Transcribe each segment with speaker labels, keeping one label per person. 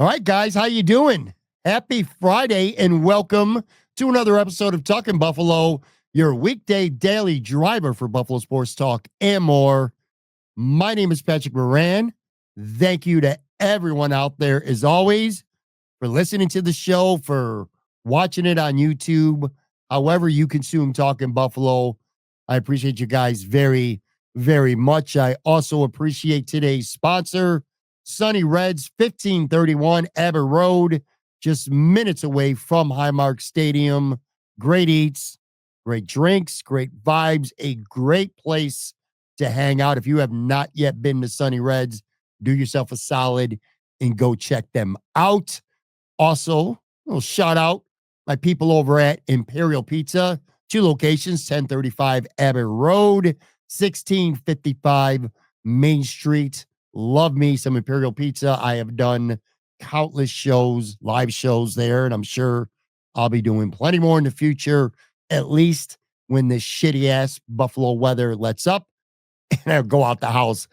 Speaker 1: All right, guys, how you doing? Happy Friday and welcome to another episode of Talking Buffalo, your weekday daily driver for Buffalo Sports Talk and more. My name is Patrick Moran. Thank you to everyone out there, as always, for listening to the show, for watching it on YouTube, however you consume Talking Buffalo. I appreciate you guys very, very much. I also appreciate today's sponsor, Sunny Reds, 1531 Abbott Road, just minutes away from Highmark Stadium. Great eats, great drinks, great vibes, a great place to hang out. If you have not yet been to Sunny Reds, do yourself a solid and go check them out. Also, a little shout out my people over at Imperial Pizza, two locations, 1035 Abbott Road, 1655 Main Street. Love me some Imperial Pizza. I have done countless shows, live shows there, and I'm sure I'll be doing plenty more in the future, at least when this shitty ass Buffalo weather lets up and I go out the house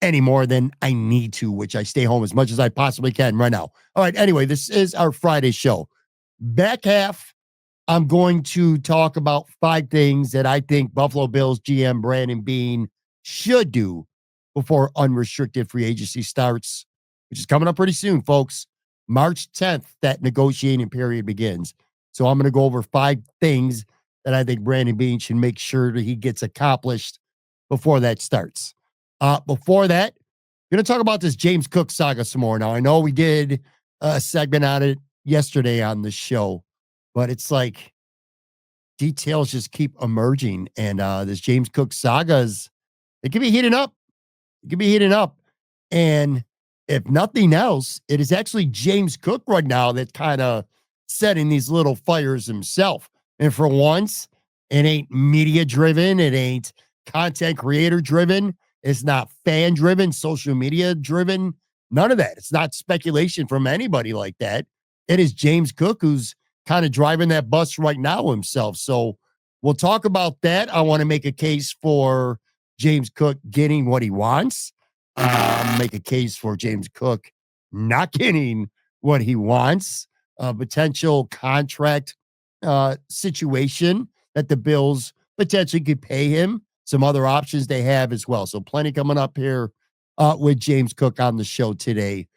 Speaker 1: any more than I need to, which I stay home as much as I possibly can right now. All right. Anyway, this is our Friday show. Back half, I'm going to talk about 5 things that I think Buffalo Bills GM Brandon Beane should do before unrestricted free agency starts, which is coming up pretty soon, folks. March 10th, that negotiating period begins. So I'm going to go over 5 things that I think Brandon Beane should make sure that he gets accomplished before that starts. Before that, I'm going to talk about this James Cook saga some more. Now, I know we did a segment on it yesterday on the show, but it's like details just keep emerging. And this James Cook sagas, it can be heating up. It can be heating up. And if nothing else, it is actually James Cook right now that's kind of setting these little fires himself. And for once, it ain't media driven. It ain't content creator driven. It's not fan driven, social media driven. None of that. It's not speculation from anybody like that. It is James Cook who's kind of driving that bus right now himself. So we'll talk about that. I want to make a case for James Cook getting what he wants. Make a case for James Cook not getting what he wants. A potential contract situation that the Bills potentially could pay him. Some other options they have as well. So plenty coming up here with James Cook on the show today.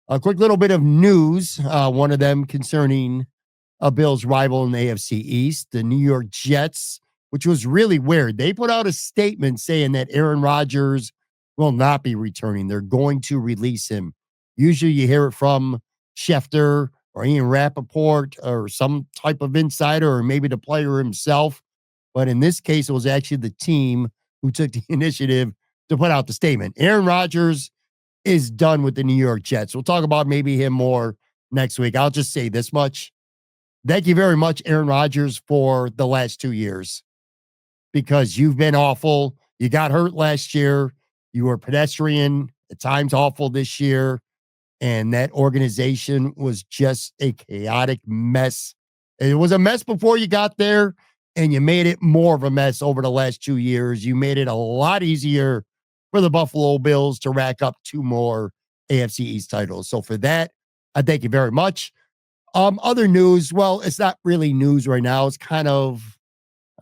Speaker 1: A quick little bit of news, one of them concerning a Bills rival in the AFC East, the New York Jets, which was really weird. They put out a statement saying that Aaron Rodgers will not be returning. They're going to release him. Usually you hear it from Schefter or Ian Rappaport or some type of insider or maybe the player himself. But in this case, it was actually the team who took the initiative to put out the statement. Aaron Rodgers is done with the New York Jets. We'll talk about maybe him more next week. I'll just say this much. Thank you very much, Aaron Rodgers, for the last 2 years because you've been awful. You got hurt last year. You were pedestrian, at times awful this year. And that organization was just a chaotic mess. It was a mess before you got there, and you made it more of a mess over the last 2 years. You made it a lot easier for the Buffalo Bills to rack up 2 more AFC East titles. So for that, I thank you very much. Other news, well, it's not really news right now. It's kind of,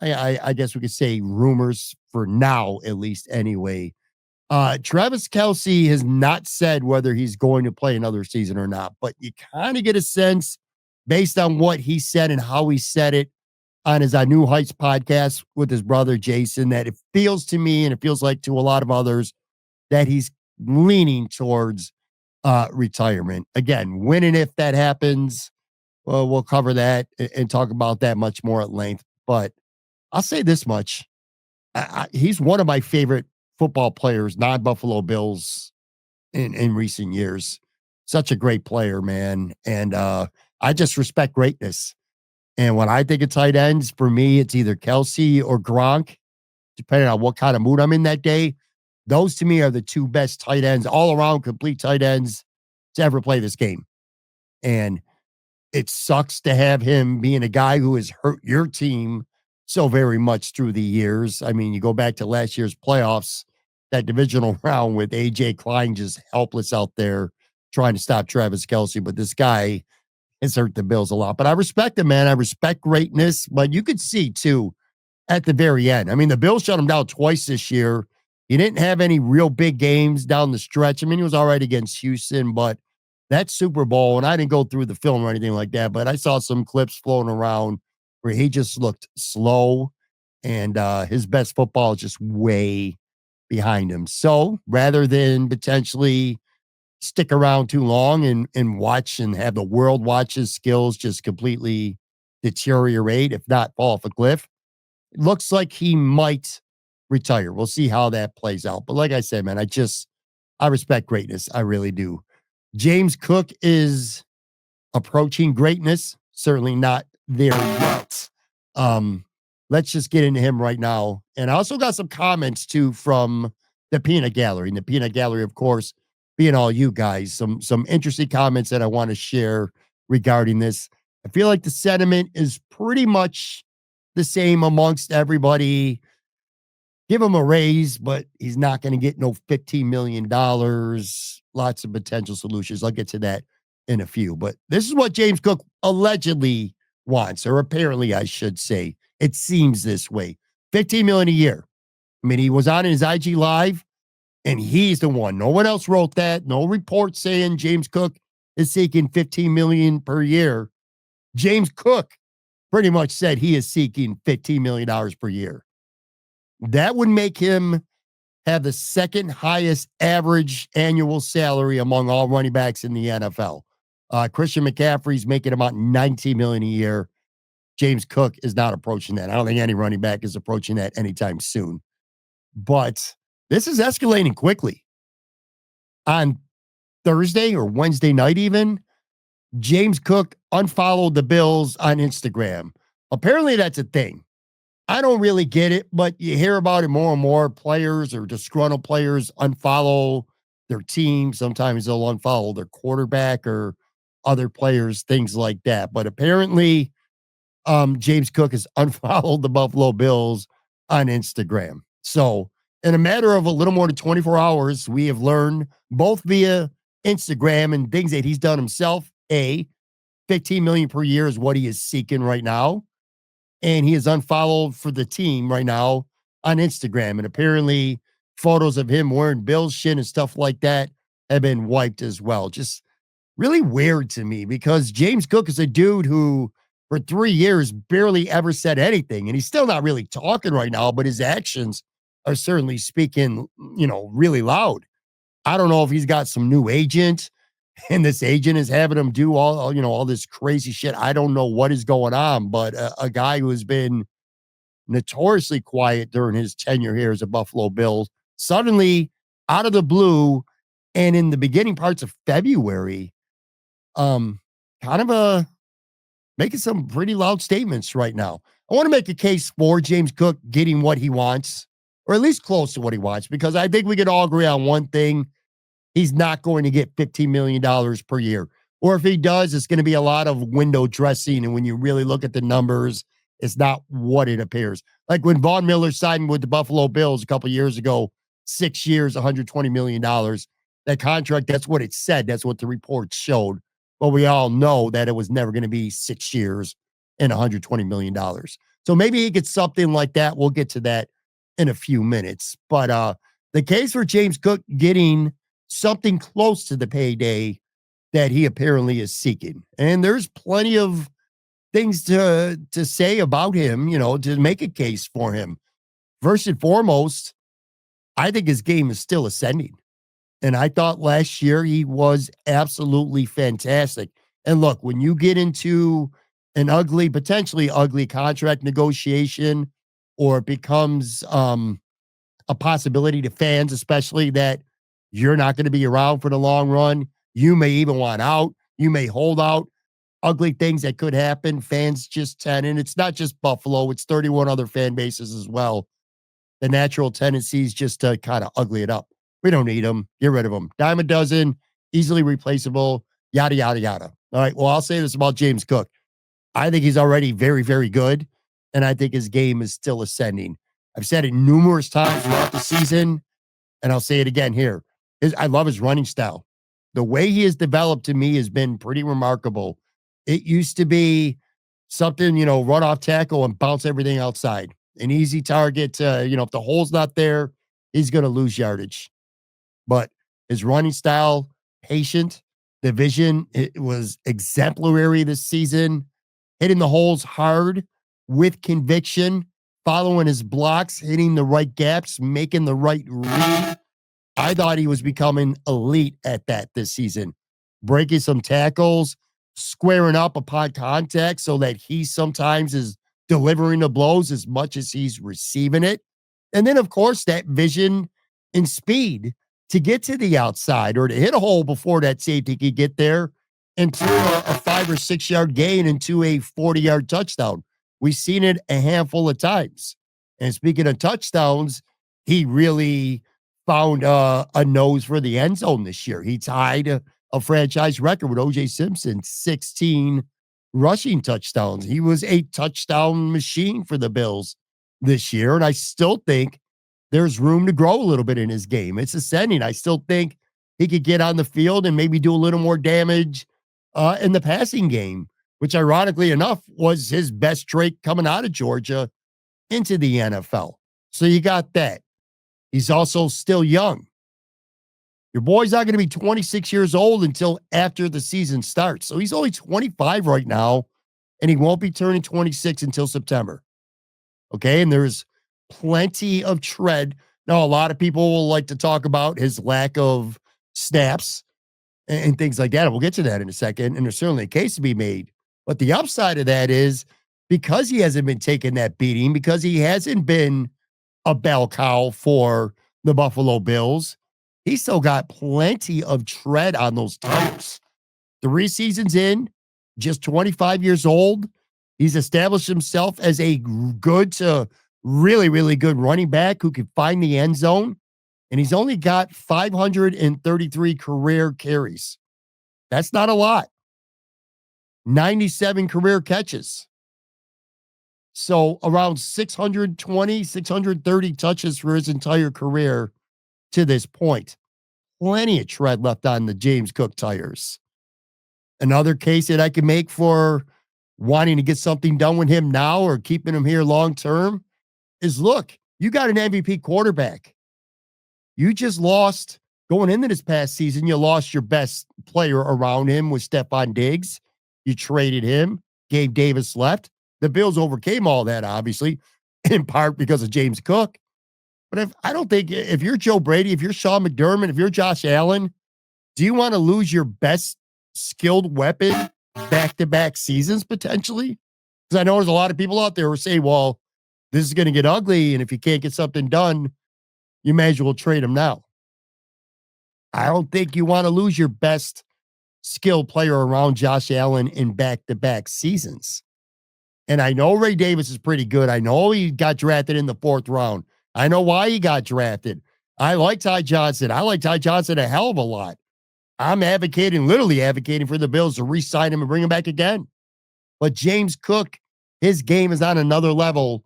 Speaker 1: I guess we could say rumors for now, at least anyway. Travis Kelce has not said whether he's going to play another season or not, but you kind of get a sense based on what he said and how he said it on his New Heights podcast with his brother Jason, that it feels to me and it feels like to a lot of others that he's leaning towards retirement. Again, when and if that happens, well, we'll cover that and talk about that much more at length. But I'll say this much. He's one of my favorite football players, non-Buffalo Bills in recent years. Such a great player, man. And I just respect greatness. And when I think of tight ends, for me, it's either Kelce or Gronk, depending on what kind of mood I'm in that day. Those to me are the 2 best tight ends, all around complete tight ends to ever play this game. And it sucks to have him being a guy who has hurt your team so very much through the years. I mean, you go back to last year's playoffs, that divisional round with AJ Klein just helpless out there. trying to stop Travis Kelce, but this guy has hurt the Bills a lot. But I respect him, man. I respect greatness. But you could see, too, at the very end. I mean, the Bills shut him down twice this year. He didn't have any real big games down the stretch. I mean, he was all right against Houston, but that Super Bowl, and I didn't go through the film or anything like that, but I saw some clips floating around where he just looked slow and his best football is just way behind him. So rather than potentially stick around too long and watch and have the world watch his skills just completely deteriorate, if not fall off a cliff, it looks like he might retire. We'll see how that plays out. But like I said, man, I respect greatness. I really do. James Cook is approaching greatness, certainly not there yet. Let's just get into him right now. And I also got some comments too from the Peanut Gallery. And the Peanut Gallery, of course, being all you guys, some interesting comments that I want to share regarding this. I feel like the sentiment is pretty much the same amongst everybody. Give him a raise, but he's not going to get no $15 million. Lots of potential solutions. I'll get to that in a few. But this is what James Cook allegedly wants, or apparently, I should say. It seems this way. $15 million a year. I mean, he was on his IG Live, and he's the one. No one else wrote that. No report saying James Cook is seeking $15 million per year. James Cook pretty much said he is seeking $15 million per year. That would make him have the second highest average annual salary among all running backs in the NFL. Christian McCaffrey's making about $90 million a year. James Cook is not approaching that. I don't think any running back is approaching that anytime soon. But this is escalating quickly. On Thursday or Wednesday night even, James Cook unfollowed the Bills on Instagram. Apparently that's a thing. I don't really get it, but you hear about it more and more. Players or disgruntled players unfollow their team. Sometimes they'll unfollow their quarterback or other players, things like that. But apparently, James Cook has unfollowed the Buffalo Bills on Instagram. So in a matter of a little more than 24 hours, we have learned both via Instagram and things that he's done himself. $15 million per year is what he is seeking right now. And he is unfollowed for the team right now on Instagram. And apparently photos of him wearing Bills shit and stuff like that have been wiped as well. Just really weird to me because James Cook is a dude who for 3 years barely ever said anything. And he's still not really talking right now, but his actions are certainly speaking, really loud. I don't know if he's got some new agent and this agent is having him do all this crazy shit. I don't know what is going on, but a guy who has been notoriously quiet during his tenure here as a Buffalo Bills, suddenly out of the blue and in the beginning parts of February, kind of making some pretty loud statements right now. I want to make a case for James Cook getting what he wants, or at least close to what he wants, because I think we could all agree on one thing. He's not going to get $15 million per year. Or if he does, it's going to be a lot of window dressing. And when you really look at the numbers, it's not what it appears. Like when Von Miller signed with the Buffalo Bills a couple of years ago, 6 years, $120 million. That contract, that's what it said. That's what the report showed. But we all know that it was never going to be 6 years and $120 million. So maybe he gets something like that. We'll get to that in a few minutes. But the case for James Cook getting something close to the payday that he apparently is seeking. And there's plenty of things to say about him, to make a case for him. First and foremost, I think his game is still ascending. And I thought last year he was absolutely fantastic. And look, when you get into an potentially ugly contract negotiation, or it becomes a possibility to fans, especially that you're not going to be around for the long run. You may even want out. You may hold out. Ugly things that could happen. Fans just tend, and it's not just Buffalo, it's 31 other fan bases as well. The natural tendency is just to kind of ugly it up. We don't need them. Get rid of them. Dime a dozen, easily replaceable, yada, yada, yada. All right. Well, I'll say this about James Cook. I think he's already very, very good. And I think his game is still ascending. I've said it numerous times throughout the season, and I'll say it again here. I love his running style. The way he has developed to me has been pretty remarkable. It used to be something, run off tackle and bounce everything outside. An easy target. If the hole's not there, he's going to lose yardage. But his running style, patient, the vision, it was exemplary this season, hitting the holes hard with conviction, following his blocks, hitting the right gaps, making the right read. I thought he was becoming elite at that this season, breaking some tackles, squaring up upon contact so that he sometimes is delivering the blows as much as he's receiving it. And then, of course, that vision and speed to get to the outside or to hit a hole before that safety could get there and turn a 5 or 6 yard gain into a 40-yard touchdown. We've seen it a handful of times. And speaking of touchdowns, he really found a nose for the end zone this year. He tied a franchise record with O.J. Simpson, 16 rushing touchdowns. He was a touchdown machine for the Bills this year, and I still think there's room to grow a little bit in his game. It's ascending. I still think he could get on the field and maybe do a little more damage in the passing game, which ironically enough was his best trait coming out of Georgia into the NFL. So you got that. He's also still young. Your boy's not going to be 26 years old until after the season starts. So he's only 25 right now, and he won't be turning 26 until September. Okay, and there's plenty of tread. Now, a lot of people will like to talk about his lack of snaps and things like that. And we'll get to that in a second. And there's certainly a case to be made. But the upside of that is because he hasn't been taking that beating, because he hasn't been a bell cow for the Buffalo Bills, he's still got plenty of tread on those tires. 3 seasons in, just 25 years old, he's established himself as a good to really, really good running back who can find the end zone. And he's only got 533 career carries. That's not a lot. 97 career catches. So around 620, 630 touches for his entire career to this point. Plenty of tread left on the James Cook tires. Another case that I can make for wanting to get something done with him now or keeping him here long term is, look, you got an MVP quarterback. You just lost, going into this past season, you lost your best player around him with Stephon Diggs. You traded him. Gabe Davis left. The Bills overcame all that, obviously, in part because of James Cook. But I don't think if you're Joe Brady, if you're Sean McDermott, if you're Josh Allen, do you want to lose your best skilled weapon back-to-back seasons potentially? Because I know there's a lot of people out there who say, well, this is going to get ugly, and if you can't get something done, you may as well trade him now. I don't think you want to lose your best skilled player around Josh Allen in back-to-back seasons. And I know Ray Davis is pretty good. I know he got drafted in the 4th round. I know why he got drafted. I like Ty Johnson. I like Ty Johnson a hell of a lot. I'm literally advocating for the Bills to re-sign him and bring him back again. But James Cook, his game is on another level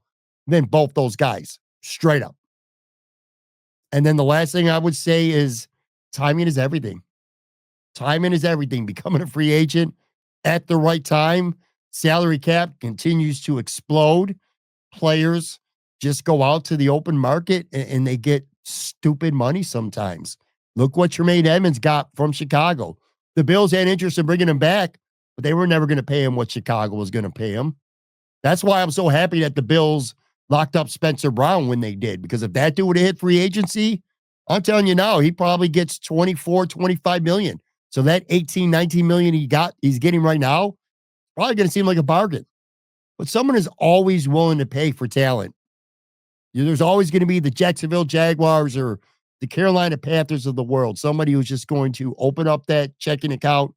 Speaker 1: than both those guys, straight up. And then the last thing I would say is timing is everything. Timing is everything. Becoming a free agent at the right time. Salary cap continues to explode. Players just go out to the open market and they get stupid money sometimes. Look what Tremaine Edmonds got from Chicago. The Bills had interest in bringing him back, but they were never going to pay him what Chicago was going to pay him. That's why I'm so happy that the Bills locked up Spencer Brown when they did, because if that dude would have hit free agency, I'm telling you now, he probably gets 24, 25 million. So that 18, 19 million he's getting right now, probably going to seem like a bargain. But someone is always willing to pay for talent. There's always going to be the Jacksonville Jaguars or the Carolina Panthers of the world. Somebody who's just going to open up that checking account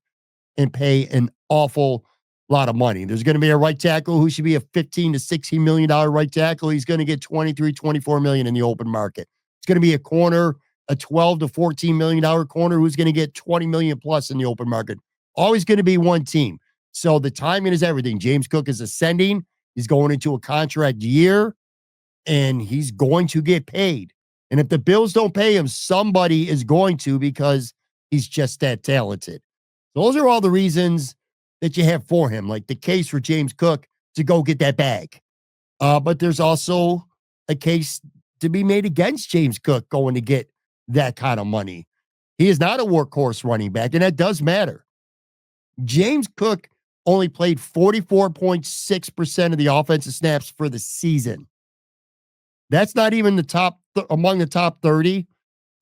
Speaker 1: and pay an awful lot of money. There's going to be a right tackle who should be a $15 to $16 million right tackle. He's going to get 23, 24 million in the open market. It's going to be a corner, a 12 to $14 million corner who's going to get 20 million plus in the open market. Always going to be one team. So the timing is everything. James Cook is ascending. He's going into a contract year and he's going to get paid. And if the Bills don't pay him, somebody is going to, because He's just that talented. Those are all the reasons that you have for him, like the case for James Cook to go get that bag. But there's also a case to be made against James Cook going to get that kind of money. He is not a workhorse running back, and that does matter. James Cook only played 44.6% of the offensive snaps for the season. That's not even the top among the top 30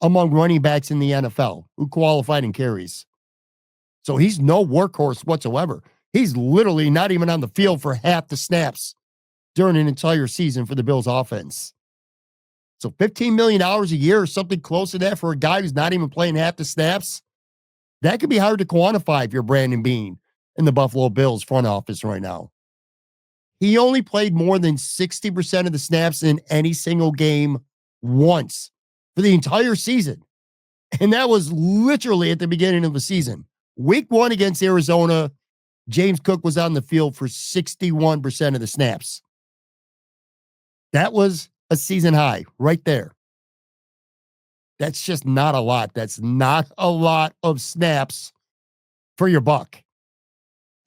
Speaker 1: among running backs in the NFL who qualified in carries. So he's no workhorse whatsoever. He's literally not even on the field for half the snaps during an entire season for the Bills offense. So $15 million a year or something close to that for a guy who's not even playing half the snaps, that could be hard to quantify if you're Brandon Beane in the Buffalo Bills front office right now. He only played more than 60% of the snaps in any single game once for the entire season. And that was literally at the beginning of the season. Week 1 against Arizona, James Cook was on the field for 61% of the snaps. That was a season high right there. That's just not a lot. That's not a lot of snaps for your buck.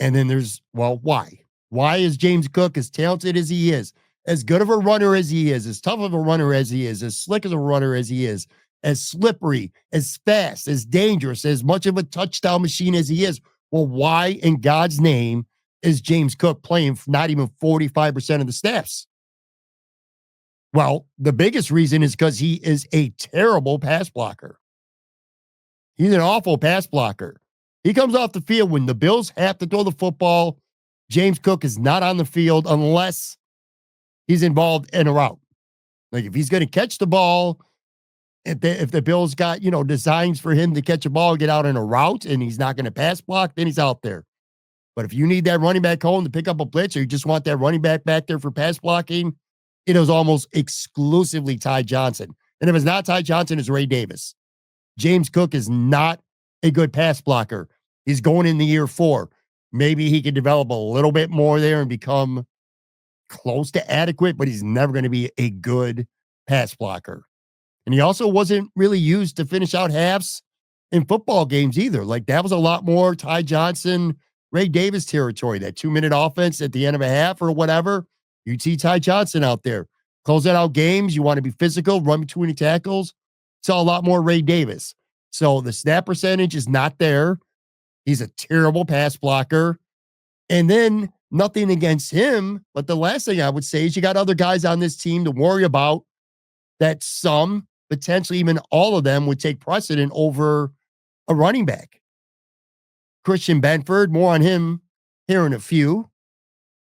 Speaker 1: And then there's, well, why? Why is James Cook as talented as he is, as good of a runner as he is, as tough of a runner as he is, as slick as a runner as he is, as slippery, as fast, as dangerous, as much of a touchdown machine as he is? Well, why in God's name is James Cook playing not even 45% of the snaps? Well, the biggest reason is because he is a terrible pass blocker. He's an awful pass blocker. He comes off the field when the Bills have to throw the football. James Cook is not on the field unless he's involved in a route. Like if he's going to catch the ball, if the Bills got, designs for him to catch a ball, get out in a route, and he's not going to pass block, then he's out there. But if you need that running back home to pick up a blitz, or you just want that running back there for pass blocking, it is almost exclusively Ty Johnson. And if it's not Ty Johnson, it's Ray Davis. James Cook is not a good pass blocker. He's going in the year 4. Maybe he can develop a little bit more there and become close to adequate, but he's never going to be a good pass blocker. And he also wasn't really used to finish out halves in football games either. Like that was a lot more Ty Johnson, Ray Davis territory, that 2-minute offense at the end of a half or whatever. You see Ty Johnson out there. Close that out games. You want to be physical, run between the tackles. Saw a lot more Ray Davis. So the snap percentage is not there. He's a terrible pass blocker. And then nothing against him. But the last thing I would say is you got other guys on this team to worry about that some, potentially even all of them, would take precedent over a running back. Christian Benford, more on him here in a few.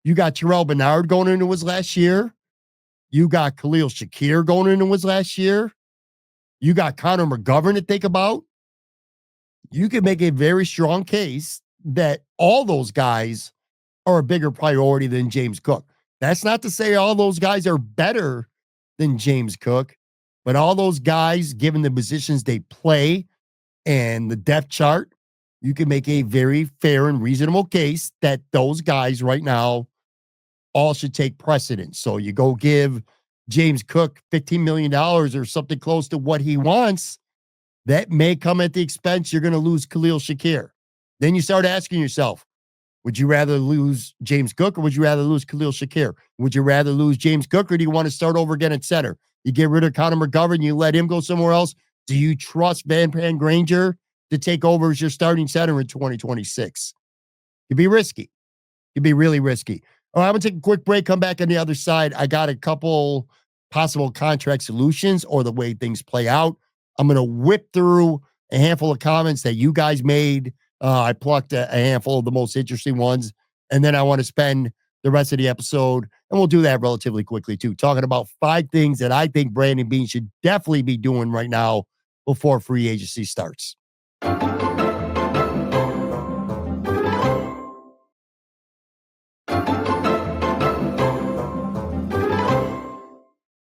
Speaker 1: You got Terrell Bernard going into his last year. You got Khalil Shakir going into his last year. You got Connor McGovern to think about. You can make a very strong case that all those guys are a bigger priority than James Cook. That's not to say all those guys are better than James Cook, but all those guys, given the positions they play and the depth chart, you can make a very fair and reasonable case that those guys right now all should take precedence. So you go give James Cook $15 million or something close to what he wants. That may come at the expense. You're going to lose Khalil Shakir. Then you start asking yourself, would you rather lose James Cook or would you rather lose Khalil Shakir? Would you rather lose James Cook or do you want to start over again at center? You get rid of Connor McGovern, you let him go somewhere else. Do you trust Van Granger to take over as your starting center in 2026? It'd be risky. It'd be really risky. All right, I'm going to take a quick break, come back on the other side. I got a couple possible contract solutions or the way things play out. I'm going to whip through a handful of comments that you guys made. I plucked a handful of the most interesting ones. And then I want to spend the rest of the episode, and we'll do that relatively quickly too, talking about 5 things that I think Brandon Beane should definitely be doing right now before free agency starts.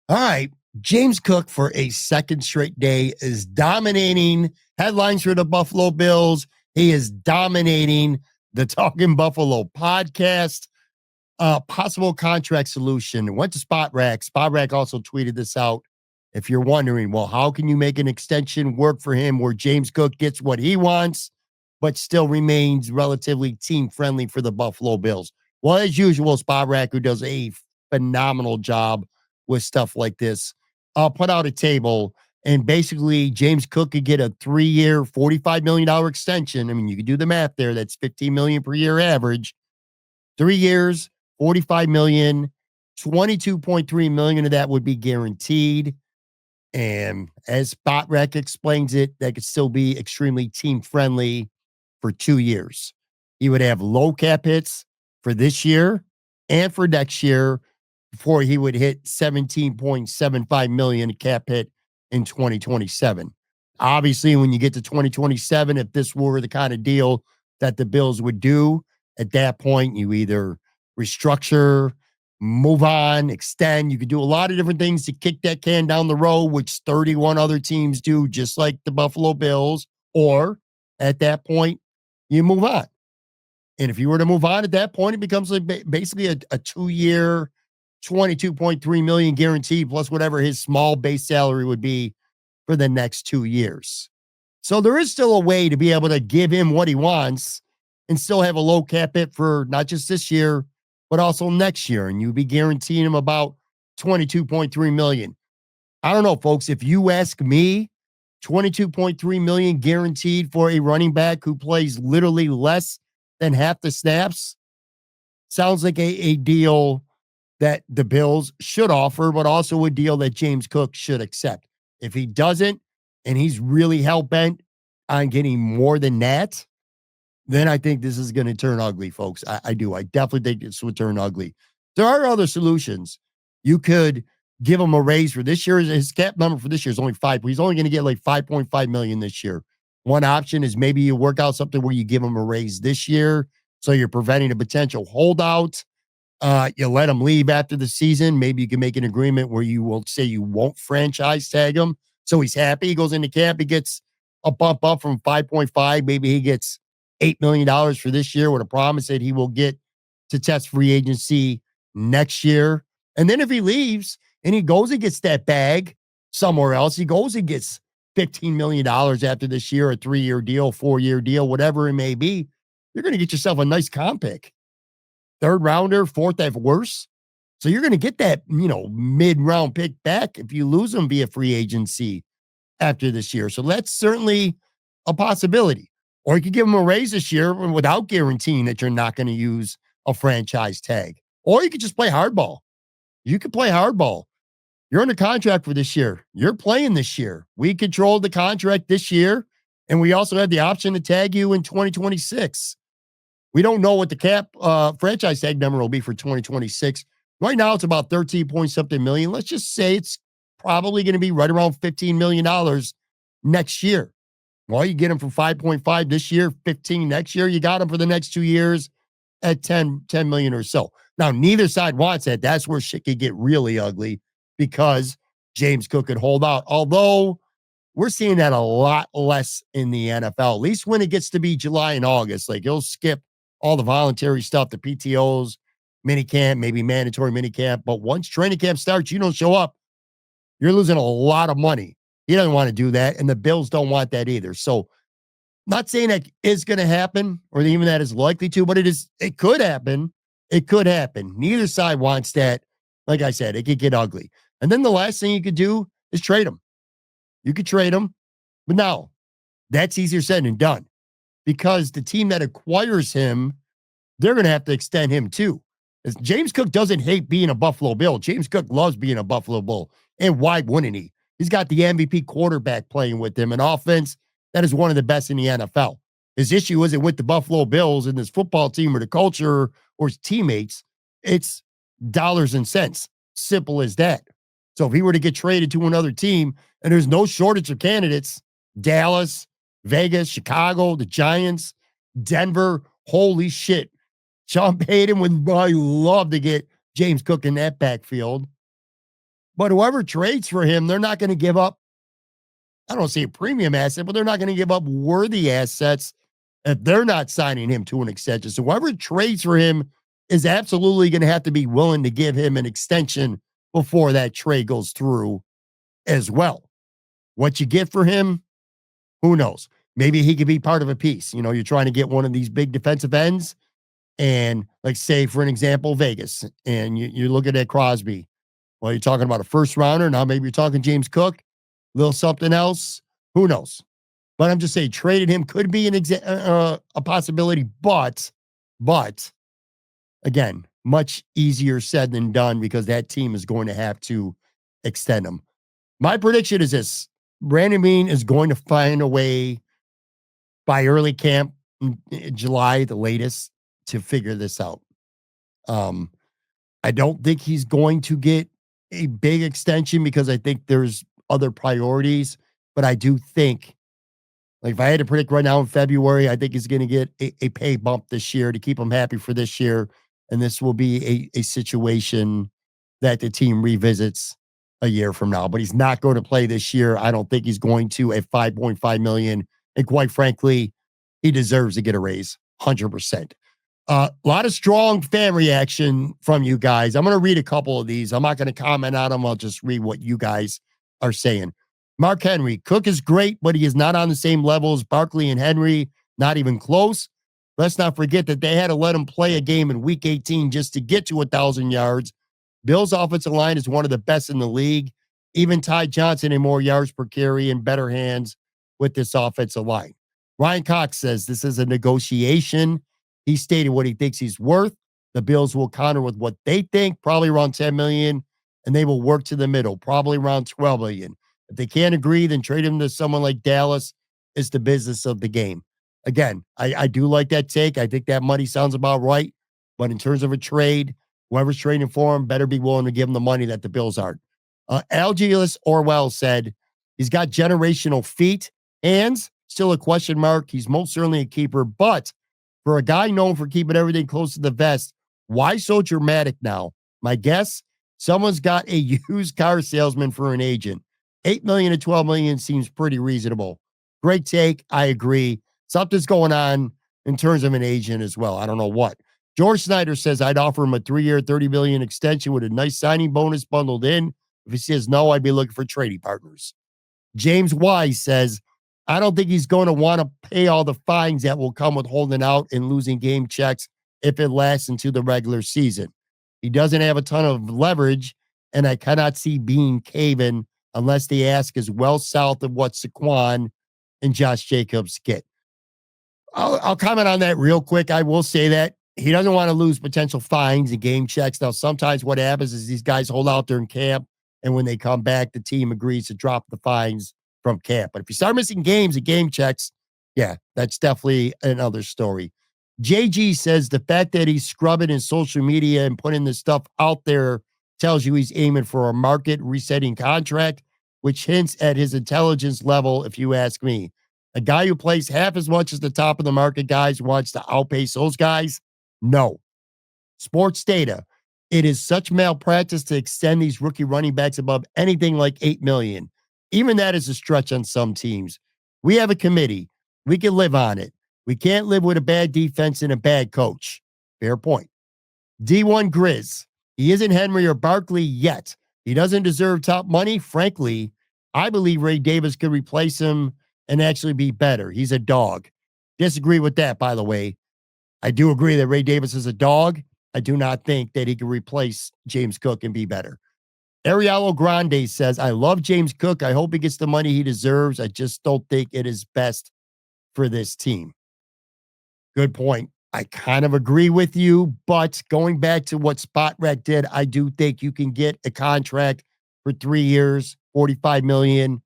Speaker 1: All right. James Cook for a second straight day is dominating headlines for the Buffalo Bills. He is dominating the Talking Buffalo podcast. Possible contract solution. Went to Spot Rack. Spot Rack also tweeted this out If you're wondering, well, how can you make an extension work for him where James Cook gets what he wants, but still remains relatively team friendly for the Buffalo Bills? Well, as usual, Spot Rack, who does a phenomenal job with stuff like this, I'll put out a table, and basically James Cook could get a 3-year, $45 million extension. I mean, you could do the math there. That's $15 million per year average. 3 years, 45 million, 22.3 million of that would be guaranteed. And as Spot Rec explains it, that could still be extremely team friendly for 2 years. He would have low cap hits for this year and for next year before he would hit 17.75 million cap hit in 2027. Obviously, when you get to 2027, if this were the kind of deal that the Bills would do, at that point, you either restructure, move on, extend. You could do a lot of different things to kick that can down the road, which 31 other teams do, just like the Buffalo Bills. Or at that point, you move on. And if you were to move on at that point, it becomes like basically a 2-year, 22.3 million guaranteed plus whatever his small base salary would be for the next 2 years. So there is still a way to be able to give him what he wants and still have a low cap hit for not just this year, but also next year. And you'd be guaranteeing him about 22.3 million. I don't know, folks. If you ask me, 22.3 million guaranteed for a running back who plays literally less than half the snaps sounds like a deal that the Bills should offer, but also a deal that James Cook should accept. If he doesn't, and he's really hell-bent on getting more than that, then I think this is going to turn ugly, folks. I do. I definitely think this would turn ugly. There are other solutions. You could give him a raise for this year. His cap number for this year is only 5. He's only going to get like 5.5 million this year. One option is maybe you work out something where you give him a raise this year, so you're preventing a potential holdout. You let him leave after the season. Maybe you can make an agreement where you will say you won't franchise tag him. So he's happy. He goes into camp. He gets a bump up from 5.5. Maybe he gets $8 million for this year with a promise that he will get to test free agency next year. And then if he leaves and he goes and gets that bag somewhere else, he goes and gets $15 million after this year, a 3-year deal, 4-year deal, whatever it may be, you're going to get yourself a nice comp pick. 3rd rounder, 4th at worst. So you're going to get that, mid-round pick back if you lose him via free agency after this year. So that's certainly a possibility. Or you could give him a raise this year without guaranteeing that you're not going to use a franchise tag. Or you could just play hardball. You could play hardball. You're under contract for this year. You're playing this year. We controlled the contract this year, and we also had the option to tag you in 2026. We don't know what the cap franchise tag number will be for 2026. Right now, it's about 13 point something million. Let's just say it's probably going to be right around $15 million next year. Well, you get him for 5.5 this year, 15 next year. You got him for the next 2 years at 10 million or so. Now, neither side wants that. That's where shit could get really ugly because James Cook could hold out. Although we're seeing that a lot less in the NFL, at least when it gets to be July and August. Like he'll skip all the voluntary stuff, the PTOs, minicamp, maybe mandatory minicamp. But once training camp starts, you don't show up, you're losing a lot of money. He doesn't want to do that, and the Bills don't want that either. So, not saying that is going to happen, or even that is likely to, but it could happen. It could happen. Neither side wants that. Like I said, it could get ugly. And then the last thing you could do is trade him. You could trade him, but now that's easier said than done because the team that acquires him, they're going to have to extend him too. James Cook doesn't hate being a Buffalo Bill. James Cook loves being a Buffalo Bill. And why wouldn't he? He's got the MVP quarterback playing with him, an offense that is one of the best in the NFL. His issue isn't with the Buffalo Bills and this football team or the culture or his teammates. It's dollars and cents. Simple as that. So if he were to get traded to another team, and there's no shortage of candidates, Dallas, Vegas, Chicago, the Giants, Denver, holy shit. Sean Payton would probably love to get James Cook in that backfield. But whoever trades for him, they're not going to give up, I don't say a premium asset, but they're not going to give up worthy assets if they're not signing him to an extension. So whoever trades for him is absolutely going to have to be willing to give him an extension before that trade goes through. as well. What you get for him, who knows? Maybe he could be part of a piece. You're trying to get one of these big defensive ends, and like say, for an example, Vegas, and you're looking at Crosby. Well, you're talking about a first rounder. Now maybe you're talking James Cook, little something else. Who knows? But I'm just saying, trading him could be a possibility, but again, much easier said than done because that team is going to have to extend him. My prediction is this: Brandon Beane is going to find a way by early camp, in July, the latest, to figure this out. Um, I don't think he's going to get a big extension because I think there's other priorities, but I do think, like, if I had to predict right now in February, I think he's going to get a pay bump this year to keep him happy for this year. And this will be a situation that the team revisits a year from now. But he's not going to play this year. I don't think he's going to at 5.5 million. And quite frankly, he deserves to get a raise 100%. A lot of strong fan reaction from you guys. I'm going to read a couple of these. I'm not going to comment on them. I'll just read what you guys are saying. Mark Henry, Cook is great, but he is not on the same level as Barkley and Henry, not even close. Let's not forget that they had to let him play a game in week 18 just to get to 1,000 yards. Bill's offensive line is one of the best in the league. Even Ty Johnson in more yards per carry and better hands with this offensive line. Ryan Cox says this is a negotiation. He stated what he thinks he's worth. The Bills will counter with what they think, probably around 10 million, and they will work to the middle, probably around 12 million. If they can't agree, then trade him to someone like Dallas. Is the business of the game. Again, I do like that take. I think that money sounds about right. But in terms of a trade, whoever's trading for him better be willing to give him the money that the Bills aren't. Algius Orwell said he's got generational feet, hands, still a question mark. He's most certainly a keeper, but for a guy known for keeping everything close to the vest, why so dramatic now? My guess, someone's got a used car salesman for an agent. 8 million to 12 million seems pretty reasonable. Great take. I agree. Something's going on in terms of an agent as well. I don't know what. George Snyder says I'd offer him a 3-year, 30 million extension with a nice signing bonus bundled in. If he says no, I'd be looking for trading partners. James Wise says, I don't think he's going to want to pay all the fines that will come with holding out and losing game checks if it lasts into the regular season. He doesn't have a ton of leverage, and I cannot see Beane caving unless the ask is well south of what Saquon and Josh Jacobs get. I'll comment on that real quick. I will say that he doesn't want to lose potential fines and game checks. Now, sometimes what happens is these guys hold out during camp, and when they come back, the team agrees to drop the fines from camp. But if you start missing games and game checks, yeah, that's definitely another story. JG says the fact that he's scrubbing his social media and putting this stuff out there tells you he's aiming for a market resetting contract, which hints at his intelligence level, if you ask me. A guy who plays half as much as the top of the market guys wants to outpace those guys? No. Sports data. It is such malpractice to extend these rookie running backs above anything like 8 million. Even that is a stretch on some teams. We have a committee. We can live on it. We can't live with a bad defense and a bad coach. Fair point. D1 Grizz. He isn't Henry or Barkley yet. He doesn't deserve top money. Frankly, I believe Ray Davis could replace him and actually be better. He's a dog. Disagree with that, by the way. I do agree that Ray Davis is a dog. I do not think that he can replace James Cook and be better. Ariello Grande says, I love James Cook. I hope he gets the money he deserves. I just don't think it is best for this team. Good point. I kind of agree with you, but going back to what Spotrac did, I do think you can get a contract for 3 years, 45 million.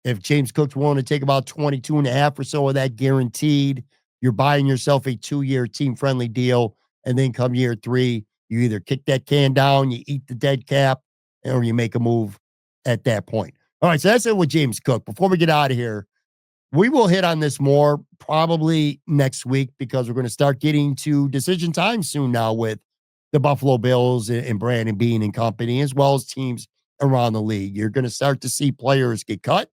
Speaker 1: If James Cook's willing to take about 22 and a half or so of that guaranteed, you're buying yourself a 2-year team-friendly deal. And then come year 3, you either kick that can down, you eat the dead cap, or you make a move at that point. All right, so that's it with James Cook. Before we get out of here, we will hit on this more probably next week because we're going to start getting to decision time soon now with the Buffalo Bills and Brandon Beane and company, as well as teams around the league. You're going to start to see players get cut,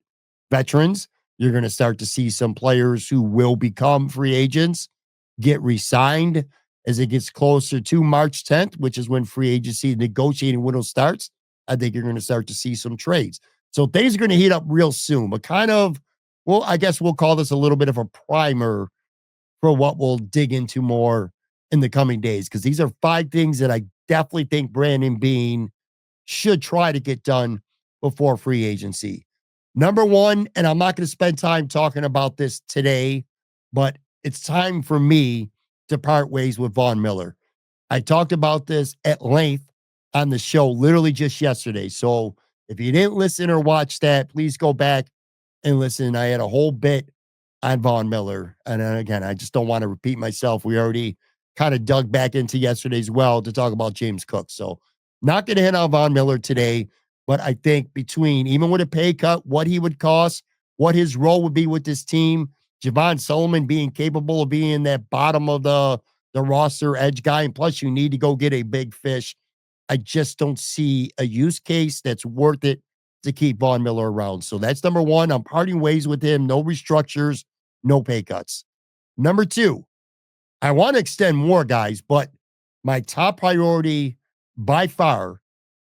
Speaker 1: veterans. You're going to start to see some players who will become free agents get re-signed as it gets closer to March 10th, which is when free agency negotiating window starts. I think you're going to start to see some trades. So things are going to heat up real soon, but kind of, well, I guess we'll call this a little bit of a primer for what we'll dig into more in the coming days, because these are 5 things that I definitely think Brandon Beane should try to get done before free agency. Number 1, and I'm not going to spend time talking about this today, but it's time for me to part ways with Von Miller. I talked about this at length on the show literally just yesterday. So if you didn't listen or watch that, please go back and listen. I had a whole bit on Von Miller. And then again, I just don't want to repeat myself. We already kind of dug back into yesterday's well to talk about James Cook. So not going to hit on Von Miller today, but I think between, even with a pay cut, what he would cost, what his role would be with this team, Javon Solomon being capable of being that bottom of the roster edge guy, and plus you need to go get a big fish. I just don't see a use case that's worth it to keep Von Miller around. So that's number 1. I'm parting ways with him. No restructures, no pay cuts. Number 2, I want to extend more guys, but my top priority by far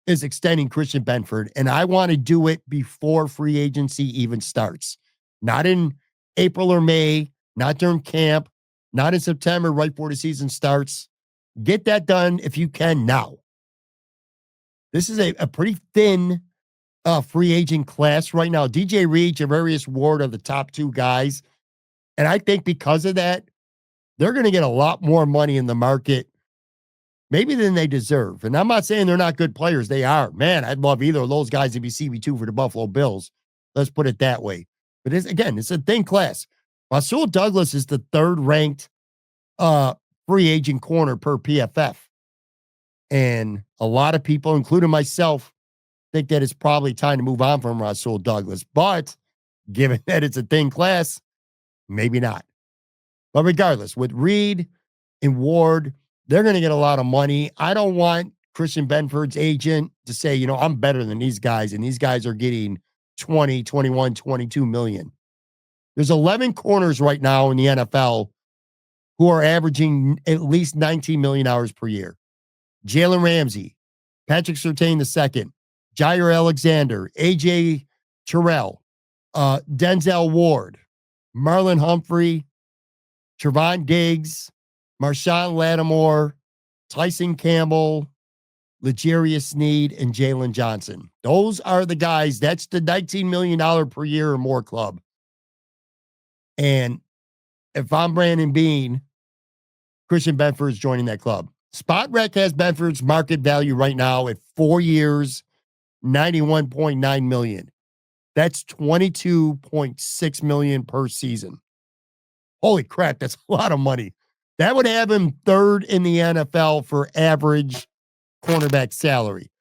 Speaker 1: is extending Christian Benford, and I want to do it before free agency even starts. Not in April or May, not during camp, not in September, right before the season starts. Get that done if you can now. This is a pretty thin free agent class right now. DJ Reed, Javarius Ward are the top 2 guys. And I think because of that, they're going to get a lot more money in the market, maybe than they deserve. And I'm not saying they're not good players. They are. Man, I'd love either of those guys to be CB2 for the Buffalo Bills. Let's put it that way. But it's a thin class. Rasul Douglas is the 3rd ranked free agent corner per PFF. And a lot of people, including myself, think that it's probably time to move on from Rasul Douglas. But given that it's a thin class, maybe not. But regardless, with Reed and Ward, they're going to get a lot of money. I don't want Christian Benford's agent to say, I'm better than these guys, and these guys are getting 20, 21, 22 million. There's 11 corners right now in the NFL who are averaging at least 19 million hours per year. Jalen Ramsey, Patrick Surtain II, Jair Alexander, AJ Terrell, Denzel Ward, Marlon Humphrey, Trevon Diggs, Marshawn Lattimore, Tyson Campbell, L'Jarius Sneed, and Jalen Johnson. Those are the guys. That's the $19 million per year or more club. And if I'm Brandon Beane, Christian Benford is joining that club. Spot Rec has Benford's market value right now at 4 years, $91.9 million. That's $22.6 million per season. Holy crap, that's a lot of money. That would have him 3rd in the NFL for average cornerback salary.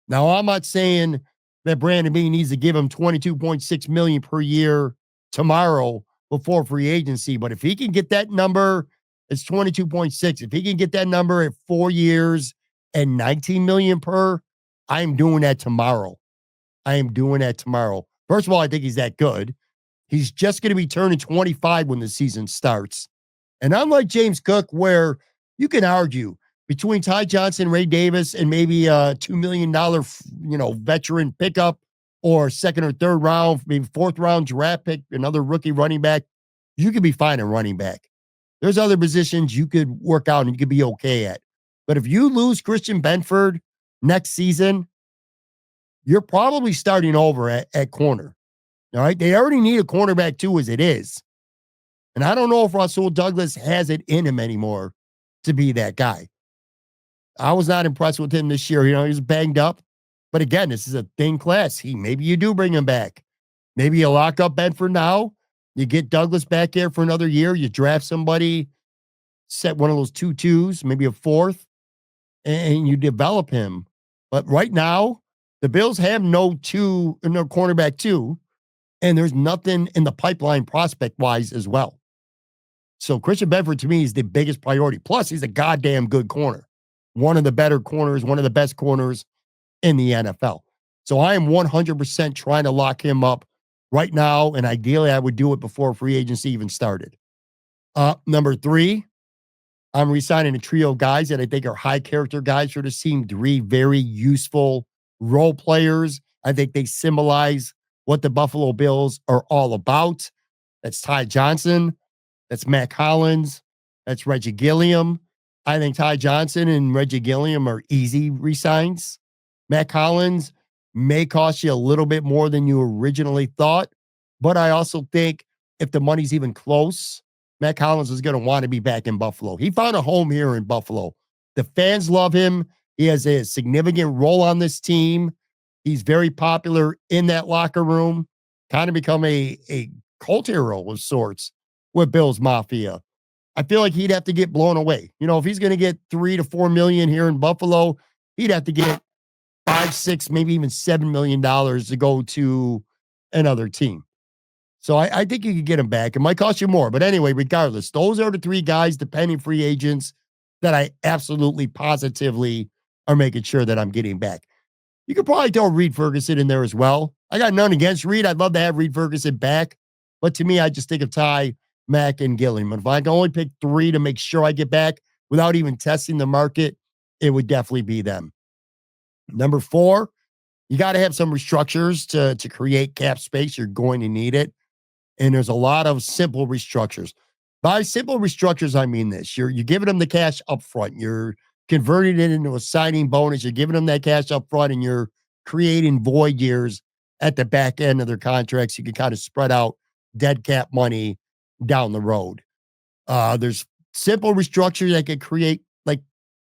Speaker 1: Now, I'm not saying that Brandon Beane needs to give him $22.6 million per year tomorrow before free agency, but if he can get that number, it's 22.6. If he can get that number at 4 years and 19 million per, I'm doing that tomorrow. I am doing that tomorrow. First of all, I think he's that good. He's just going to be turning 25 when the season starts. And unlike James Cook, where you can argue between Ty Johnson, Ray Davis, and maybe a $2 million, veteran pickup or 2nd or 3rd round, maybe 4th round draft pick, another rookie running back, you could be fine in running back. There's other positions you could work out and you could be okay at. But if you lose Christian Benford next season, you're probably starting over at corner. All right. They already need a cornerback too, as it is. And I don't know if Rasul Douglas has it in him anymore to be that guy. I was not impressed with him this year. He was banged up. But again, this is a thin class. Maybe you do bring him back. Maybe you lock up Benford now. You get Douglas back there for another year. You draft somebody, set one of those 2-2s, maybe a 4th, and you develop him. But right now, the Bills have no cornerback 2, and there's nothing in the pipeline prospect-wise as well. So Christian Benford, to me, is the biggest priority. Plus, he's a goddamn good corner. One of the better corners, one of the best corners in the NFL. So I am 100% trying to lock him up right now, and ideally, I would do it before free agency even started. Number 3, I'm re-signing a trio of guys that I think are high character guys for this team. 3 very useful role players. I think they symbolize what the Buffalo Bills are all about. That's Ty Johnson. That's Matt Collins. That's Reggie Gilliam. I think Ty Johnson and Reggie Gilliam are easy resigns. Matt Collins may cost you a little bit more than you originally thought, but I also think if the money's even close, Matt Collins is going to want to be back in Buffalo. He found a home here in Buffalo. The fans love him. He has a significant role on this team. He's very popular in that locker room, kind of become a cult hero of sorts with Bills Mafia. I feel like he'd have to get blown away. You know, if he's going to get 3 to 4 million here in Buffalo, he'd have to get 5, 6, maybe even $7 million to go to another team. So I think you could get him back. It might cost you more. But anyway, regardless, those are the three guys, the pending free agents, that I absolutely positively are making sure that I'm getting back. You could probably throw Reed Ferguson in there as well. I got none against Reed. I'd love to have Reed Ferguson back. But to me, I just think of Ty, Mack, and Gilliam. If I can only pick three to make sure I get back without even testing the market, it would definitely be them. Number four, you got to have some restructures to create cap space. You're going to need it. And there's a lot of simple restructures. By simple restructures, I mean this. You're giving them the cash up front. You're converting it into a signing bonus. You're giving them that cash up front, and you're creating void years at the back end of their contracts. You can kind of spread out dead cap money down the road. There's simple restructures that could create like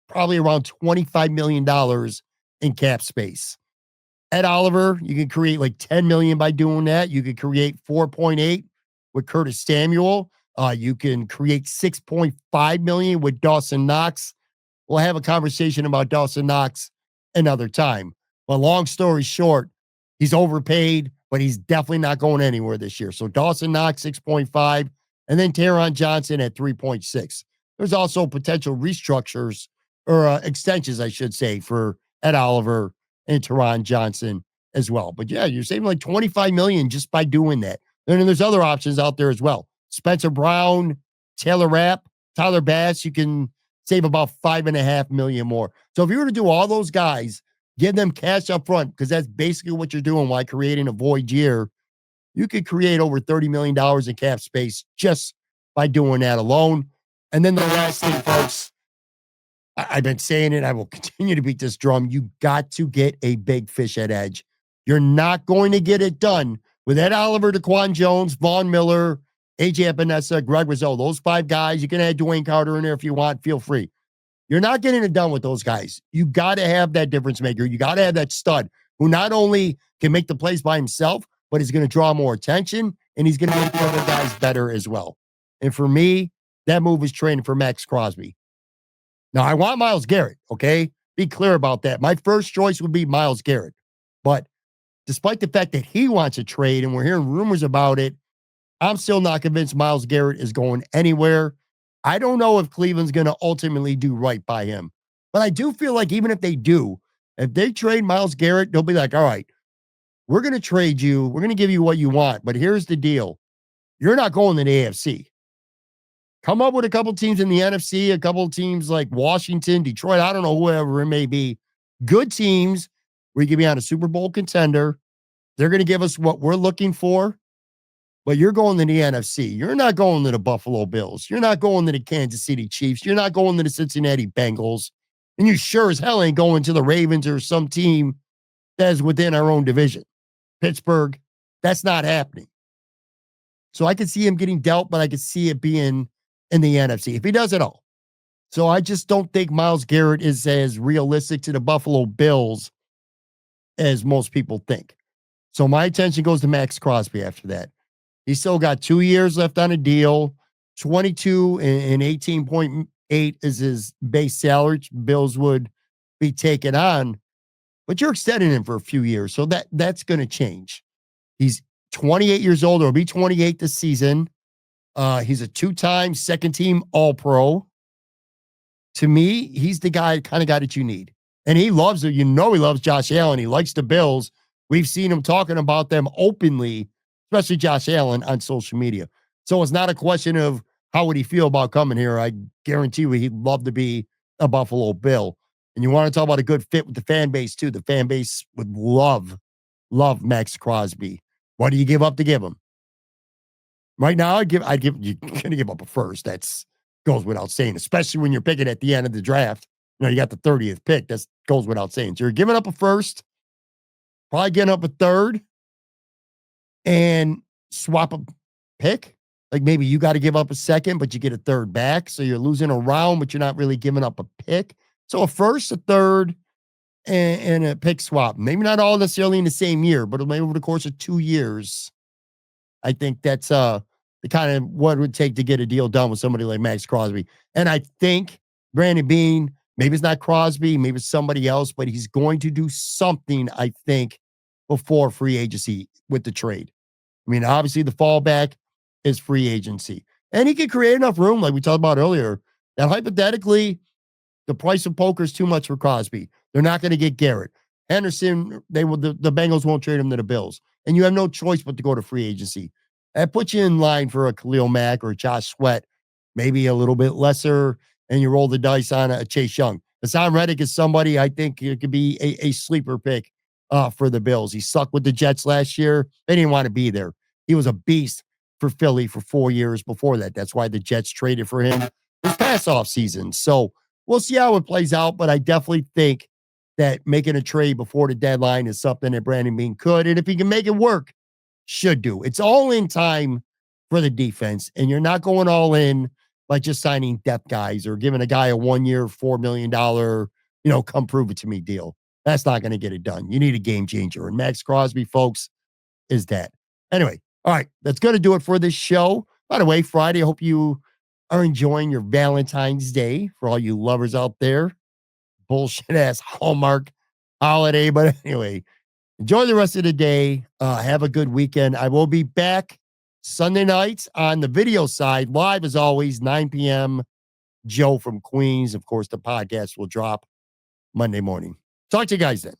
Speaker 1: probably around $25 million in cap space. Ed Oliver, you can create like 10 million by doing that. You could create 4.8 with Curtis Samuel. You can create 6.5 million with Dawson Knox. We'll have a conversation about Dawson Knox another time. But long story short, he's overpaid, but he's definitely not going anywhere this year. So Dawson Knox 6.5, and then Taron Johnson at 3.6. There's also potential restructures or extensions, I should say, for Ed Oliver and Taron Johnson as well. But yeah, you're saving like 25 million just by doing that. And then there's other options out there as well. Spencer Brown, Taylor Rapp, Tyler Bass, you can save about 5.5 million more. So if you were to do all those guys, give them cash up front, because that's basically what you're doing while creating a void year, you could create over $30 million in cap space just by doing that alone. And then the last thing, folks, I've been saying it, I will continue to beat this drum. You got to get a big fish at edge. You're not going to get it done with Ed Oliver, DeQuan Jones, Vaughn Miller, AJ Epinesa, Greg Rizzo. Those five guys, you can add Dwayne Carter in there if you want, feel free. You're not getting it done with those guys. You got to have that difference maker. You got to have that stud who not only can make the plays by himself, but is going to draw more attention, and he's going to make the other guys better as well. And for me, that move is trading for Max Crosby. Now, I want Myles Garrett, okay? Be clear about that. My first choice would be Myles Garrett. But despite the fact that he wants a trade and we're hearing rumors about it, I'm still not convinced Myles Garrett is going anywhere. I don't know if Cleveland's going to ultimately do right by him. But I do feel like even if they do, if they trade Myles Garrett, they'll be like, all right, we're going to trade you. We're going to give you what you want. But here's the deal. You're not going to the AFC. Come up with a couple teams in the NFC, a couple teams like Washington, Detroit, I don't know, whoever it may be. Good teams where you can be on a Super Bowl contender. They're going to give us what we're looking for, but you're going to the NFC. You're not going to the Buffalo Bills. You're not going to the Kansas City Chiefs. You're not going to the Cincinnati Bengals. And you sure as hell ain't going to the Ravens or some team that is within our own division. Pittsburgh, that's not happening. So I could see him getting dealt, but I could see it being in the NFC if he does it all. So I just don't think Myles Garrett is as realistic to the Buffalo Bills as most people think. So my attention goes to Max Crosby after that. He's still got 2 years left on a deal. 22 and 18.8 is his base salary. Bills would be taken on, but you're extending him for a few years. So that's going to change. He's 28 years old, or will be 28 this season. He's a 2-time second team All-Pro. To me, he's the kind of guy that you need. And he loves it. You know, he loves Josh Allen. He likes the Bills. We've seen him talking about them openly, especially Josh Allen on social media. So it's not a question of how would he feel about coming here. I guarantee you he'd love to be a Buffalo Bill. And you want to talk about a good fit with the fan base too. The fan base would love Max Crosby. What do you give up to give him? Right now, you're gonna give up a first. That's goes without saying, especially when you're picking at the end of the draft. You got the 30th pick. That goes without saying. So you're giving up a first, probably getting up a third, and swap a pick. Like maybe you got to give up a second, but you get a third back. So you're losing a round, but you're not really giving up a pick. So a first, a third, and a pick swap. Maybe not all necessarily in the same year, but maybe over the course of 2 years. I think that's the kind of what it would take to get a deal done with somebody like Max Crosby. And I think Brandon Beane, maybe it's not Crosby, maybe it's somebody else, but he's going to do something, I think, before free agency with the trade. I mean, obviously the fallback is free agency. And he could create enough room, like we talked about earlier, that hypothetically the price of poker is too much for Crosby. They're not going to get Garrett. Henderson, the Bengals won't trade him to the Bills. And you have no choice but to go to free agency. That puts you in line for a Khalil Mack or a Josh Sweat, maybe a little bit lesser, and you roll the dice on a Chase Young. Hassan Reddick is somebody I think it could be a sleeper pick for the Bills. He sucked with the Jets last year. They didn't want to be there. He was a beast for Philly for 4 years before that. That's why the Jets traded for him this past offseason. So we'll see how it plays out, but I definitely think that making a trade before the deadline is something that Brandon Beane could. And if he can make it work, should do. It's all in time for the defense, and you're not going all in by just signing depth guys or giving a guy a 1 year, $4 million, come prove it to me deal. That's not going to get it done. You need a game changer. And Max Crosby, folks, is that. Anyway, all right, that's going to do it for this show. By the way, Friday, I hope you are enjoying your Valentine's Day for all you lovers out there. Bullshit ass Hallmark holiday. But anyway, enjoy the rest of the day. Have a good weekend. I will be back Sunday nights on the video side, live as always, 9 p.m. Joe from Queens. Of course, the podcast will drop Monday morning. Talk to you guys then.